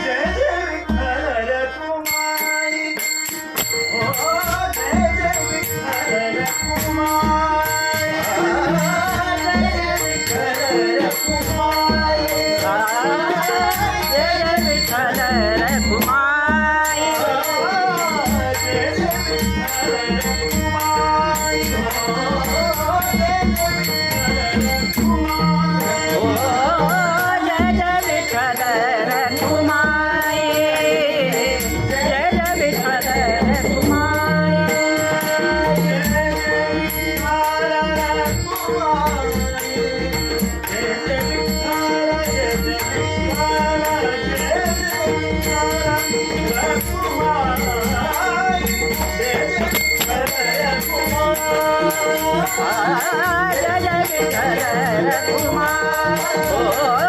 जय जय Vitthal Rakhumai ओ जय जय Vitthal Rakhumai जय जय Vitthal Rakhumai जय जय Vitthal Rakhumai जय जय Vitthal Rakhumai ओ जय जय Vitthal Rakhumai जय जय Vitthal Rakhumai जय जय Vitthal Rakhumai